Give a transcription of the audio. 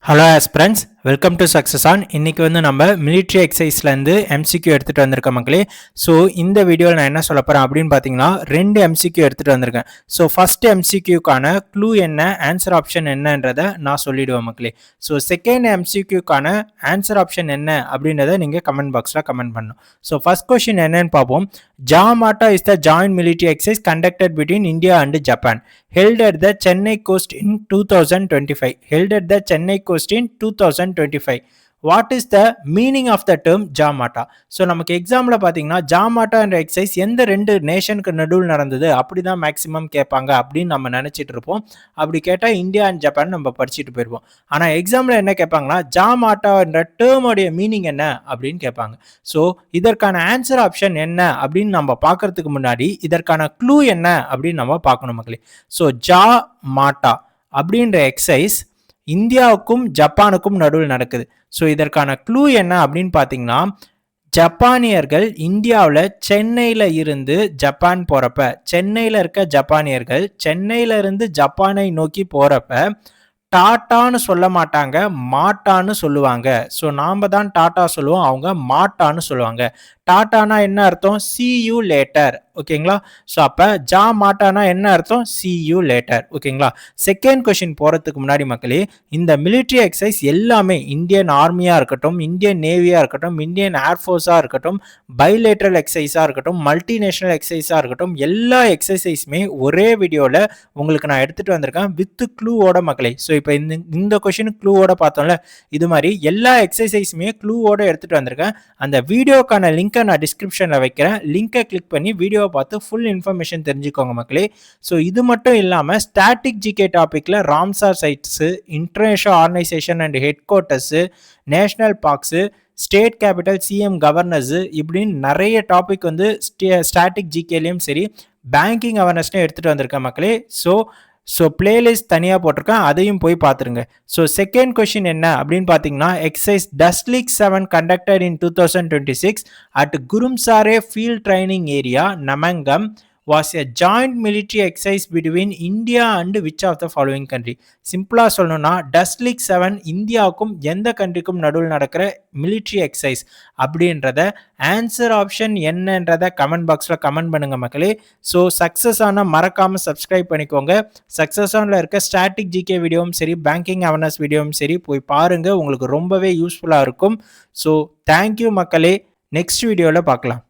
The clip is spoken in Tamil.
Hello aspirants, welcome to success on. இன்றைக்கி நம்ம மிலிட்ரி எக்ஸசைஸ்லேருந்து எம்சிக்யூ எடுத்துகிட்டு வந்திருக்கேன் மக்களே. ஸோ இந்த வீடியோவில் நான் என்ன சொல்ல போகிறேன் அப்படின்னு பார்த்தீங்கன்னா, 2 எம்சிக்யூ எடுத்துகிட்டு வந்திருக்கேன். ஸோ ஃபஸ்ட் எம்சிக்யூக்கான க்ளூ என்ன, ஆன்சர் ஆப்ஷன் என்னன்றதை நான் சொல்லிவிடுவேன் மக்களே. ஸோ செகண்ட் எம்சிக்யூக்கான ஆன்சர் ஆப்ஷன் என்ன அப்படின்றத நீங்கள் கமெண்ட் பாக்ஸில் கமெண்ட் பண்ணணும். ஸோ ஃபஸ்ட் கொஷின் என்னன்னு பார்ப்போம். JAMATA is the joint military exercise conducted between India and Japan, held at the Chennai coast in 2025. Held at the Chennai coast in 2025. What is the meaning of the term JAMATA? So நமக்கு எக்ஸாமில் பார்த்தீங்கன்னா JAMATA என்ற எக்ஸசைஸ் எந்த 2 நேஷனுக்கு நடுவில் நடந்தது அப்படி தான் மேக்ஸிமம் கேட்பாங்க அப்படின்னு நம்ம நினச்சிட்டு இருப்போம். அப்படி கேட்டால் இந்தியா அண்ட் ஜப்பான் நம்ம படிச்சுட்டு போயிடுவோம். ஆனால் எக்ஸாமில் என்ன கேட்பாங்கன்னா JAMATA என்ற டேர்மோடைய மீனிங் என்ன அப்படின்னு கேட்பாங்க. ஸோ இதற்கான ஆன்சர் ஆப்ஷன் என்ன அப்படின்னு நம்ம பார்க்கறதுக்கு முன்னாடி இதற்கான க்ளூ என்ன அப்படின்னு நம்ம பார்க்கணும் மக்களே. ஸோ JAMATA அப்படின்ற எக்ஸசைஸ் இந்தியாவுக்கும் ஜப்பானுக்கும் நடுவில் நடக்குது. ஸோ இதற்கான க்ளூ என்ன அப்படின்னு பார்த்தீங்கன்னா, ஜப்பானியர்கள் இந்தியாவில் சென்னையில் இருந்து ஜப்பான் போகிறப்ப, சென்னையில் இருக்க ஜப்பானியர்கள் சென்னையில் இருந்து ஜப்பானை நோக்கி போகிறப்ப டாட்டான்னு சொல்ல மாட்டாங்க, மாட்டான்னு சொல்லுவாங்க. ஸோ நாம் தான் டாட்டா சொல்லுவோம், அவங்க மாட்டான்னு சொல்லுவாங்க. டாட்டானா என்ன அர்த்தம்? see you later. ஓகேங்களா? ஸோ அப்போ JAMATAனா என்ன அர்த்தம்? see you later. ஓகேங்களா? செகண்ட் கொஷின் போகிறதுக்கு முன்னாடி மக்களே, இந்த மிலிட்ரி எக்ஸசைஸ் எல்லாமே இந்தியன் ஆர்மியாக இருக்கட்டும், இந்தியன் நேவியாக இருக்கட்டும், இந்தியன் ஏர்ஃபோர்ஸாக இருக்கட்டும், பைலேட்ரல் எக்ஸசைஸாக இருக்கட்டும், மல்டிநேஷனல் எக்ஸசைஸாக இருக்கட்டும், எல்லா எக்ஸசைஸுமே ஒரே வீடியோவில் உங்களுக்கு நான் எடுத்துகிட்டு வந்திருக்கேன் வித் க்ளூவோட மக்களே. ஸோ இப்போ இந்த கொஷின் க்ளூவோட பார்த்தோம்ல, இது மாதிரி எல்லா எக்ஸசைஸுமே க்ளூவோட எடுத்துகிட்டு வந்திருக்கேன். அந்த வீடியோக்கான லிங்க் நான் டிஸ்கிரிப்ஷனில் வைக்கிறேன். லிங்கை கிளிக் பண்ணி வீடியோவை பார்த்து ஃபுல் இன்ஃபர்மேஷன் தெரிஞ்சுக்கோங்க மக்களே. ஸோ இது மட்டும் இல்லாமல் ஸ்டாட்டிக் ஜிகே டாப்பிக்கில் Ramsar sites, international organisation and headquarters, national parks, state capital, CM governors, இப்படின்னு நிறைய டாபிக் ஸ்டாட்டிக் ஜிகேலையும் சரி பேங்கிங் அவேர்னஸ்லையும் எடுத்துகிட்டு வந்திருக்கேன் மக்களே. ஸோ பிளேலிஸ்ட் தனியாக போட்டிருக்கேன், அதையும் போய் பார்த்துருங்க. ஸோ செகண்ட் கொஷின் என்ன அப்படின்னு பார்த்தீங்கன்னா, exercise Dustlik 7 conducted in 2026 at குரும்சாரே field training area Namangan was a joint military exercise between India and which of the following country? சிம்பிளாக சொல்லணும்னா டஸ்லீக் 7 இந்தியாவுக்கும் எந்த கண்ட்ரிக்கும் நடுவில் நடக்கிற மிலிட்ரி எக்ஸசைஸ் அப்படின்றத ஆன்சர் ஆப்ஷன் என்னன்றதை கமெண்ட் பாக்ஸில் கமெண்ட் பண்ணுங்க மக்களே. ஸோ சக்ஸஸ் ஆனால் மறக்காமல் சப்ஸ்கிரைப் பண்ணிக்கோங்க. சக்ஸஸ் ஆனில் இருக்க ஸ்டாட்டிக் ஜிகே வீடியோவும் சரி, பேங்கிங் அவேர்னஸ் வீடியோவும் சரி போய் பாருங்கள், உங்களுக்கு ரொம்பவே யூஸ்ஃபுல்லாக இருக்கும். ஸோ தேங்க்யூ மக்களே, நெக்ஸ்ட் வீடியோவில் பார்க்கலாம்.